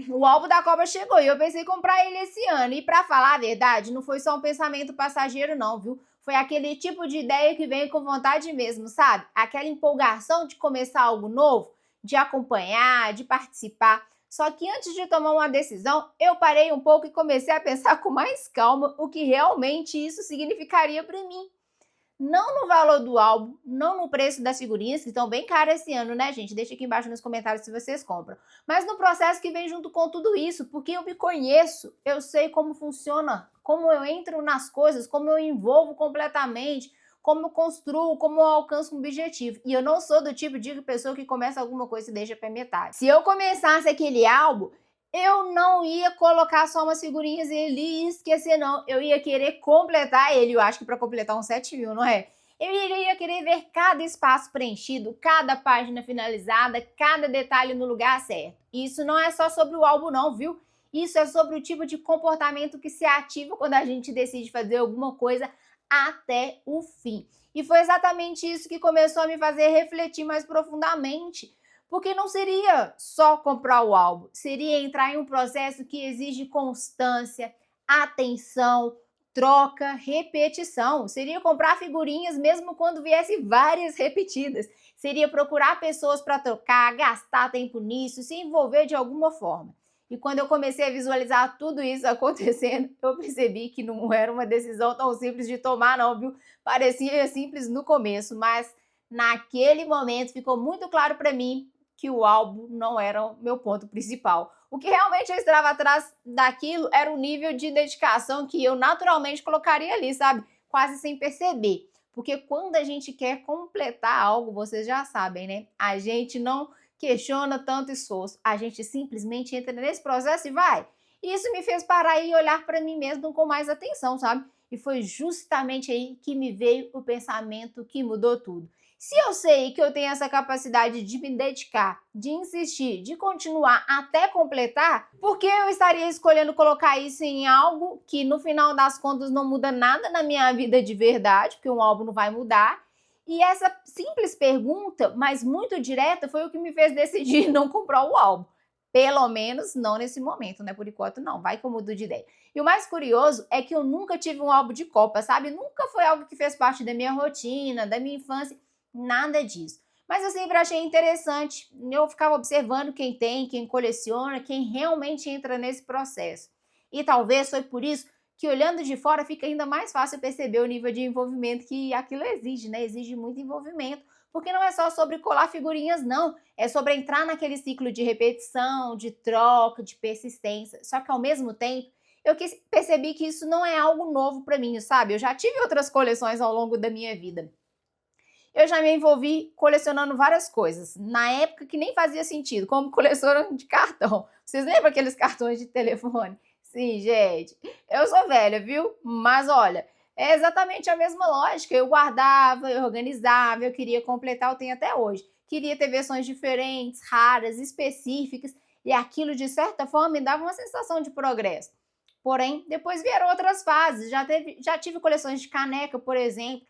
O álbum da Copa chegou e eu pensei em comprar ele esse ano. E pra falar a verdade, não foi só um pensamento passageiro não, viu? Foi aquele tipo de ideia que vem com vontade mesmo, sabe? Aquela empolgação de começar algo novo, de acompanhar, de participar. Só que antes de tomar uma decisão, eu parei um pouco e comecei a pensar com mais calma o que realmente isso significaria para mim. Não no valor do álbum, não no preço das figurinhas, que estão bem caras esse ano, né, gente? Deixa aqui embaixo nos comentários se vocês compram. Mas no processo que vem junto com tudo isso, porque eu me conheço, eu sei como funciona, como eu entro nas coisas, como eu envolvo completamente, como eu construo, como eu alcanço um objetivo. E eu não sou do tipo de pessoa que começa alguma coisa e deixa pra metade. Se eu começasse aquele álbum, eu não ia colocar só umas figurinhas e ele ia esquecer, não. Eu ia querer completar ele. Eu acho que para completar uns 7.000, não é? Eu iria querer ver cada espaço preenchido, cada página finalizada, cada detalhe no lugar certo. Isso não é só sobre o álbum, não, viu? Isso é sobre o tipo de comportamento que se ativa quando a gente decide fazer alguma coisa até o fim. E foi exatamente isso que começou a me fazer refletir mais profundamente. Porque não seria só comprar o álbum, seria entrar em um processo que exige constância, atenção, troca, repetição. Seria comprar figurinhas mesmo quando viesse várias repetidas. Seria procurar pessoas para trocar, gastar tempo nisso, se envolver de alguma forma. E quando eu comecei a visualizar tudo isso acontecendo, eu percebi que não era uma decisão tão simples de tomar, não, viu? Parecia simples no começo, mas naquele momento ficou muito claro para mim que o álbum não era o meu ponto principal. O que realmente eu estava atrás daquilo era o nível de dedicação que eu naturalmente colocaria ali, sabe? Quase sem perceber. Porque quando a gente quer completar algo, vocês já sabem, né? A gente não questiona tanto esforço. A gente simplesmente entra nesse processo e vai. E isso me fez parar e olhar para mim mesmo com mais atenção, sabe? E foi justamente aí que me veio o pensamento que mudou tudo. Se eu sei que eu tenho essa capacidade de me dedicar, de insistir, de continuar até completar, por que eu estaria escolhendo colocar isso em algo que no final das contas não muda nada na minha vida de verdade, porque um álbum não vai mudar? E essa simples pergunta, mas muito direta, foi o que me fez decidir não comprar o álbum. Pelo menos não nesse momento, né? Por enquanto não, vai que eu mudo de ideia. E o mais curioso é que eu nunca tive um álbum de Copa, sabe? Nunca foi algo que fez parte da minha rotina, da minha infância. Nada disso. Mas eu sempre achei interessante, eu ficava observando quem tem, quem coleciona, quem realmente entra nesse processo. E talvez foi por isso que olhando de fora fica ainda mais fácil perceber o nível de envolvimento que aquilo exige, né? Exige muito envolvimento, porque não é só sobre colar figurinhas, não. É sobre entrar naquele ciclo de repetição, de troca, de persistência. Só que ao mesmo tempo, eu percebi que isso não é algo novo para mim, sabe? Eu já tive outras coleções ao longo da minha vida. Eu já me envolvi colecionando várias coisas, na época que nem fazia sentido, como colecionando de cartão. Vocês lembram aqueles cartões de telefone? Sim, gente, eu sou velha, viu? Mas olha, é exatamente a mesma lógica. Eu guardava, eu organizava, eu queria completar, eu tenho até hoje. Queria ter versões diferentes, raras, específicas, e aquilo, de certa forma, me dava uma sensação de progresso. Porém, depois vieram outras fases. Já tive coleções de caneca, por exemplo,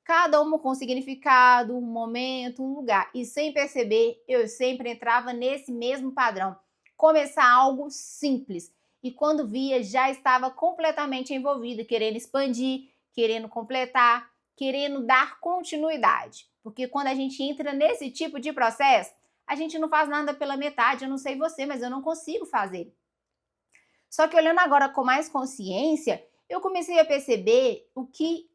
cada uma com significado, um momento, um lugar. E sem perceber, eu sempre entrava nesse mesmo padrão. Começar algo simples. E quando via, já estava completamente envolvida, querendo expandir, querendo completar, querendo dar continuidade. Porque quando a gente entra nesse tipo de processo, a gente não faz nada pela metade. Eu não sei você, mas eu não consigo fazer. Só que olhando agora com mais consciência, eu comecei a perceber o que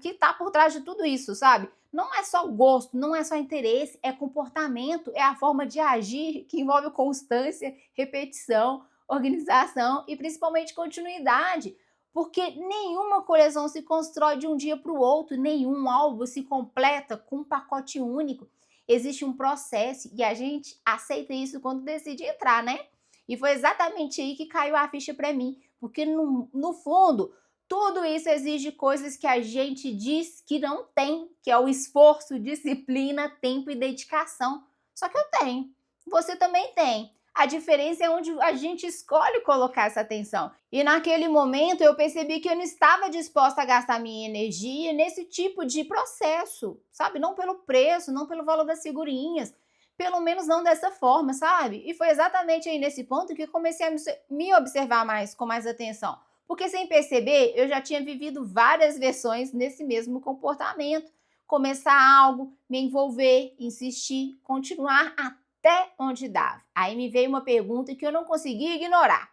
está por trás de tudo isso, sabe? Não é só gosto, não é só interesse, é comportamento, é a forma de agir que envolve constância, repetição, organização e principalmente continuidade. Porque nenhuma coleção se constrói de um dia para o outro, nenhum álbum se completa com um pacote único. Existe um processo e a gente aceita isso quando decide entrar, né? E foi exatamente aí que caiu a ficha para mim, porque no fundo, tudo isso exige coisas que a gente diz que não tem, que é o esforço, disciplina, tempo e dedicação. Só que eu tenho, você também tem. A diferença é onde a gente escolhe colocar essa atenção. E naquele momento eu percebi que eu não estava disposta a gastar minha energia nesse tipo de processo, sabe? Não pelo preço, não pelo valor das figurinhas, Pelo menos não dessa forma, sabe? E foi exatamente aí nesse ponto que eu comecei a me observar mais, com mais atenção. Porque sem perceber, eu já tinha vivido várias versões nesse mesmo comportamento. Começar algo, me envolver, insistir, continuar até onde dava. Aí me veio uma pergunta que eu não conseguia ignorar.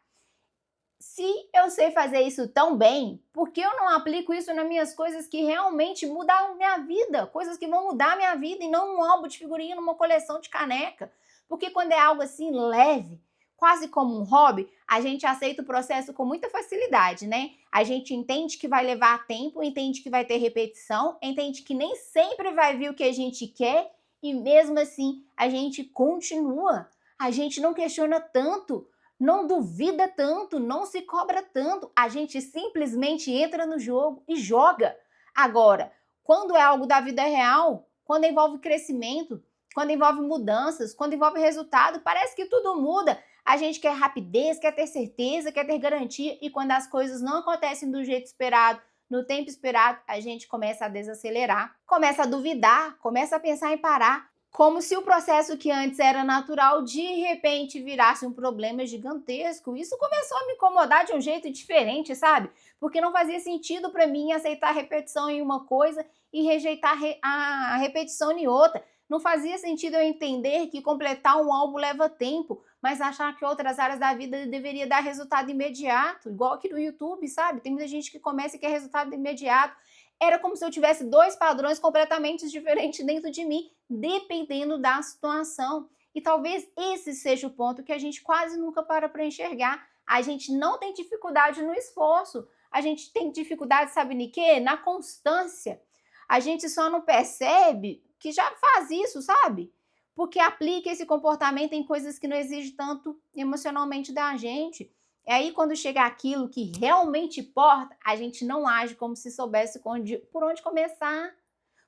Se eu sei fazer isso tão bem, por que eu não aplico isso nas minhas coisas que realmente mudam minha vida? Coisas que vão mudar minha vida e não um álbum de figurinha numa coleção de caneca. Porque quando é algo assim leve, quase como um hobby, a gente aceita o processo com muita facilidade, né? A gente entende que vai levar tempo, entende que vai ter repetição, entende que nem sempre vai vir o que a gente quer e mesmo assim a gente continua. A gente não questiona tanto, não duvida tanto, não se cobra tanto. A gente simplesmente entra no jogo e joga. Agora, quando é algo da vida real, quando envolve crescimento, quando envolve mudanças, quando envolve resultado, parece que tudo muda. A gente quer rapidez, quer ter certeza, quer ter garantia, e quando as coisas não acontecem do jeito esperado, no tempo esperado, a gente começa a desacelerar, começa a duvidar, começa a pensar em parar. Como se o processo que antes era natural, de repente virasse um problema gigantesco. Isso começou a me incomodar de um jeito diferente, sabe? Porque não fazia sentido para mim aceitar a repetição em uma coisa e rejeitar a repetição em outra. Não fazia sentido eu entender que completar um álbum leva tempo, mas achar que outras áreas da vida deveria dar resultado imediato, igual aqui no YouTube, sabe? Tem muita gente que começa e quer resultado imediato. Era como se eu tivesse dois padrões completamente diferentes dentro de mim, dependendo da situação. E talvez esse seja o ponto que a gente quase nunca para enxergar. A gente não tem dificuldade no esforço. A gente tem dificuldade, sabe em quê? Na constância. A gente só não percebe que já faz isso, sabe? Porque aplica esse comportamento em coisas que não exigem tanto emocionalmente da gente. E aí, quando chega aquilo que realmente importa, a gente não age como se soubesse por onde começar.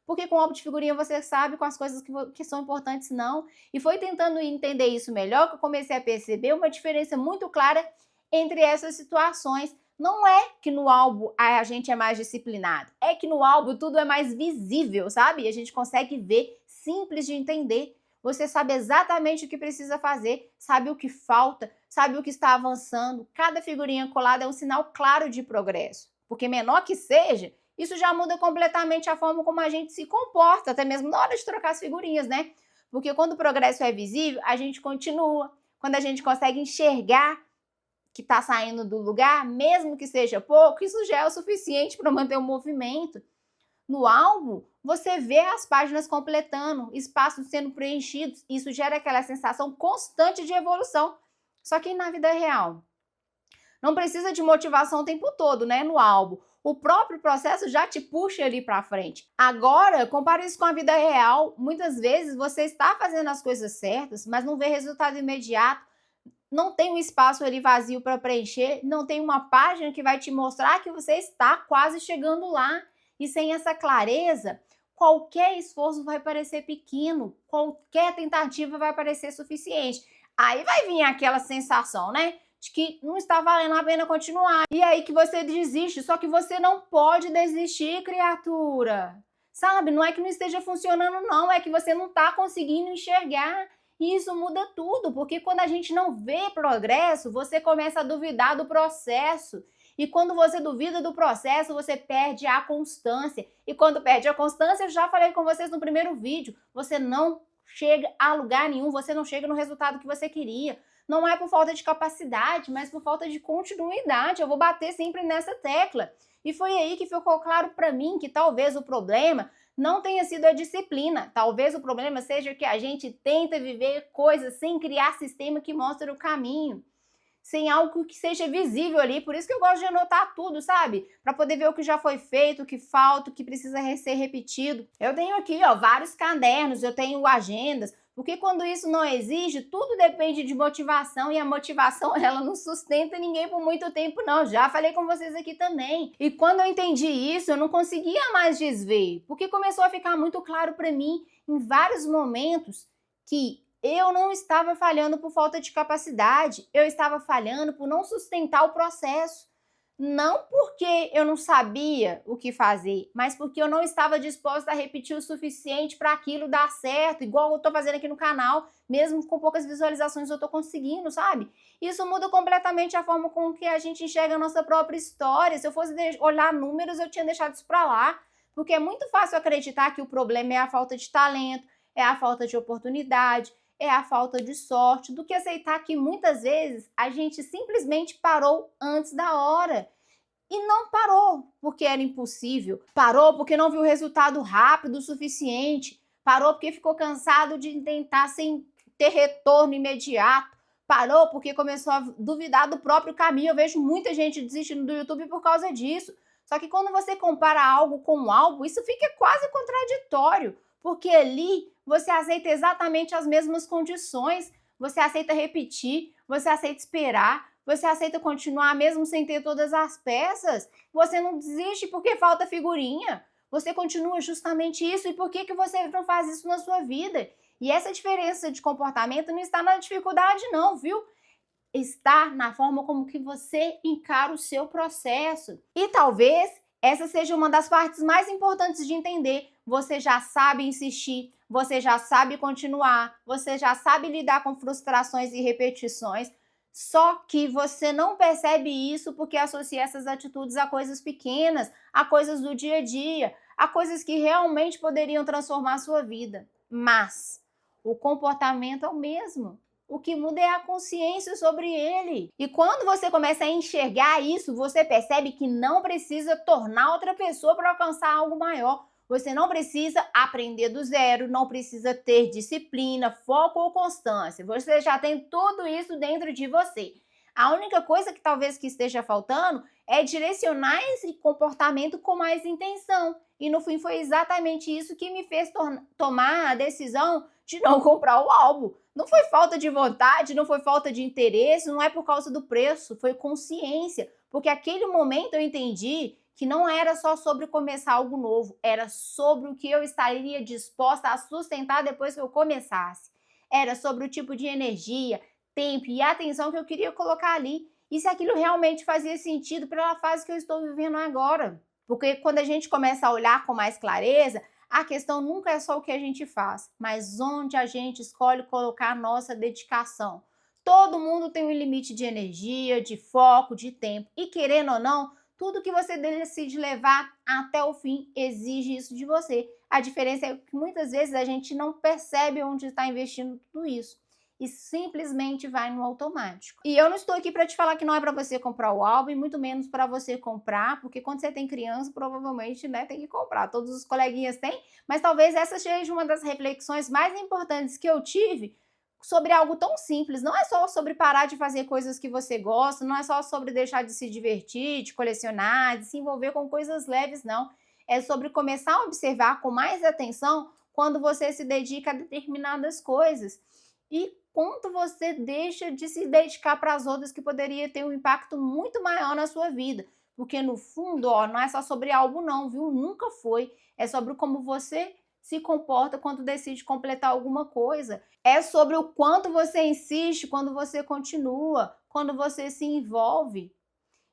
Porque com o álbum de figurinha você sabe, com as coisas que são importantes não. E foi tentando entender isso melhor que eu comecei a perceber uma diferença muito clara entre essas situações. Não é que no álbum a gente é mais disciplinado, é que no álbum tudo é mais visível, sabe? E a gente consegue ver, simples de entender. Você sabe exatamente o que precisa fazer, sabe o que falta, sabe o que está avançando. Cada figurinha colada é um sinal claro de progresso. Porque menor que seja, isso já muda completamente a forma como a gente se comporta, até mesmo na hora de trocar as figurinhas, né? Porque quando o progresso é visível, a gente continua. Quando a gente consegue enxergar que está saindo do lugar, mesmo que seja pouco, isso já é o suficiente para manter o movimento. No álbum, você vê as páginas completando, espaços sendo preenchidos, isso gera aquela sensação constante de evolução. Só que na vida real, não precisa de motivação o tempo todo, né, no álbum. O próprio processo já te puxa ali para frente. Agora, compare isso com a vida real. Muitas vezes você está fazendo as coisas certas, mas não vê resultado imediato. Não tem um espaço ali vazio para preencher, não tem uma página que vai te mostrar que você está quase chegando lá. E sem essa clareza, qualquer esforço vai parecer pequeno, qualquer tentativa vai parecer suficiente. Aí vai vir aquela sensação, né? De que não está valendo a pena continuar. E aí que você desiste, só que você não pode desistir, criatura. Sabe? Não é que não esteja funcionando, não, é que você não está conseguindo enxergar. E isso muda tudo, porque quando a gente não vê progresso, você começa a duvidar do processo. E quando você duvida do processo, você perde a constância. E quando perde a constância, eu já falei com vocês no primeiro vídeo, você não chega a lugar nenhum, você não chega no resultado que você queria. Não é por falta de capacidade, mas por falta de continuidade. Eu vou bater sempre nessa tecla. E foi aí que ficou claro para mim que talvez o problema não tenha sido a disciplina. Talvez o problema seja que a gente tenta viver coisas sem criar sistema que mostre o caminho, sem algo que seja visível ali. Por isso que eu gosto de anotar tudo, sabe? Para poder ver o que já foi feito, o que falta, o que precisa ser repetido. Eu tenho aqui, ó, vários cadernos, eu tenho agendas, porque quando isso não exige, tudo depende de motivação, e a motivação, ela não sustenta ninguém por muito tempo, não. Já falei com vocês aqui também. E quando eu entendi isso, eu não conseguia mais desver, porque começou a ficar muito claro para mim, em vários momentos, que eu não estava falhando por falta de capacidade, eu estava falhando por não sustentar o processo. Não porque eu não sabia o que fazer, mas porque eu não estava disposta a repetir o suficiente para aquilo dar certo, igual eu tô fazendo aqui no canal, mesmo com poucas visualizações eu tô conseguindo, sabe? Isso muda completamente a forma com que a gente enxerga a nossa própria história. Se eu fosse olhar números, eu tinha deixado isso para lá, porque é muito fácil acreditar que o problema é a falta de talento, é a falta de oportunidade, é a falta de sorte, do que aceitar que muitas vezes a gente simplesmente parou antes da hora. E não parou porque era impossível, parou porque não viu resultado rápido o suficiente, parou porque ficou cansado de tentar sem ter retorno imediato, parou porque começou a duvidar do próprio caminho. Eu vejo muita gente desistindo do YouTube por causa disso. Só que quando você compara algo com algo, isso fica quase contraditório, porque ali você aceita exatamente as mesmas condições, você aceita repetir, você aceita esperar, você aceita continuar mesmo sem ter todas as peças. Você não desiste porque falta figurinha. Você continua justamente isso. E por que você não faz isso na sua vida? E essa diferença de comportamento não está na dificuldade não, viu? Está na forma como que você encara o seu processo. E talvez essa seja uma das partes mais importantes de entender. Você já sabe insistir, você já sabe continuar, você já sabe lidar com frustrações e repetições, só que você não percebe isso porque associa essas atitudes a coisas pequenas, a coisas do dia a dia, a coisas que realmente poderiam transformar a sua vida. Mas o comportamento é o mesmo. O que muda é a consciência sobre ele. E quando você começa a enxergar isso, você percebe que não precisa tornar outra pessoa para alcançar algo maior. Você não precisa aprender do zero, não precisa ter disciplina, foco ou constância. Você já tem tudo isso dentro de você. A única coisa que talvez que esteja faltando é direcionar esse comportamento com mais intenção. E no fim foi exatamente isso que me fez tomar a decisão de não comprar o álbum. Não foi falta de vontade, não foi falta de interesse, não é por causa do preço, foi consciência. Porque aquele momento eu entendi que não era só sobre começar algo novo, era sobre o que eu estaria disposta a sustentar depois que eu começasse. Era sobre o tipo de energia, tempo e atenção que eu queria colocar ali. E se aquilo realmente fazia sentido pela fase que eu estou vivendo agora. Porque quando a gente começa a olhar com mais clareza, a questão nunca é só o que a gente faz, mas onde a gente escolhe colocar a nossa dedicação. Todo mundo tem um limite de energia, de foco, de tempo. E querendo ou não, tudo que você decide levar até o fim exige isso de você. A diferença é que muitas vezes a gente não percebe onde está investindo tudo isso e simplesmente vai no automático. E eu não estou aqui para te falar que não é para você comprar o álbum, e muito menos para você comprar, porque quando você tem criança, provavelmente, né, tem que comprar. Todos os coleguinhas têm, mas talvez essa seja uma das reflexões mais importantes que eu tive sobre algo tão simples. Não é só sobre parar de fazer coisas que você gosta, não é só sobre deixar de se divertir, de colecionar, de se envolver com coisas leves, não. É sobre começar a observar com mais atenção quando você se dedica a determinadas coisas e quanto você deixa de se dedicar para as outras que poderia ter um impacto muito maior na sua vida. Porque no fundo, ó, não é só sobre algo não, viu? Nunca foi. É sobre como você se comporta quando decide completar alguma coisa. É sobre o quanto você insiste quando você continua, quando você se envolve.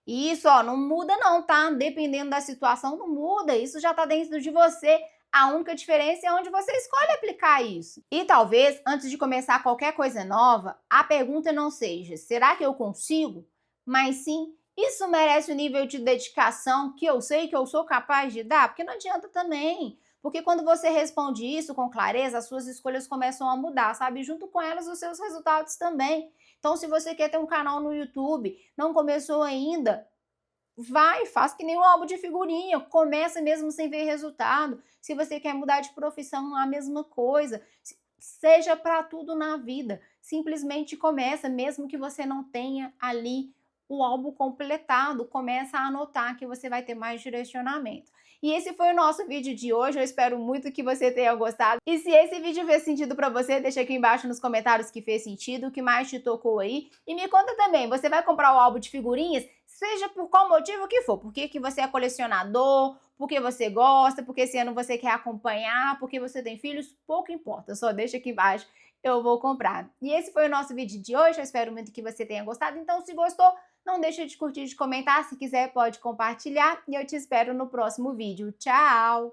E isso, ó, não muda não, tá? Dependendo da situação, não muda. Isso já tá dentro de você. A única diferença é onde você escolhe aplicar isso. E talvez, antes de começar qualquer coisa nova, a pergunta não seja, será que eu consigo? Mas sim, isso merece o nível de dedicação que eu sei que eu sou capaz de dar? Porque não adianta também. Porque quando você responde isso com clareza, as suas escolhas começam a mudar, sabe? Junto com elas, os seus resultados também. Então, se você quer ter um canal no YouTube, não começou ainda, vai, faz que nem um álbum de figurinha, começa mesmo sem ver resultado. Se você quer mudar de profissão, a mesma coisa. Seja para tudo na vida. Simplesmente começa, mesmo que você não tenha ali o álbum completado, começa a anotar que você vai ter mais direcionamento. E esse foi o nosso vídeo de hoje, eu espero muito que você tenha gostado. E se esse vídeo fez sentido para você, deixa aqui embaixo nos comentários que fez sentido, o que mais te tocou aí. E me conta também, você vai comprar o álbum de figurinhas? Seja por qual motivo que for, porque que você é colecionador, porque você gosta, porque esse ano você quer acompanhar, porque você tem filhos, pouco importa, só deixa aqui embaixo, eu vou comprar. E esse foi o nosso vídeo de hoje, eu espero muito que você tenha gostado, então se gostou, Não deixa de curtir, de comentar, se quiser pode compartilhar e eu te espero no próximo vídeo. Tchau!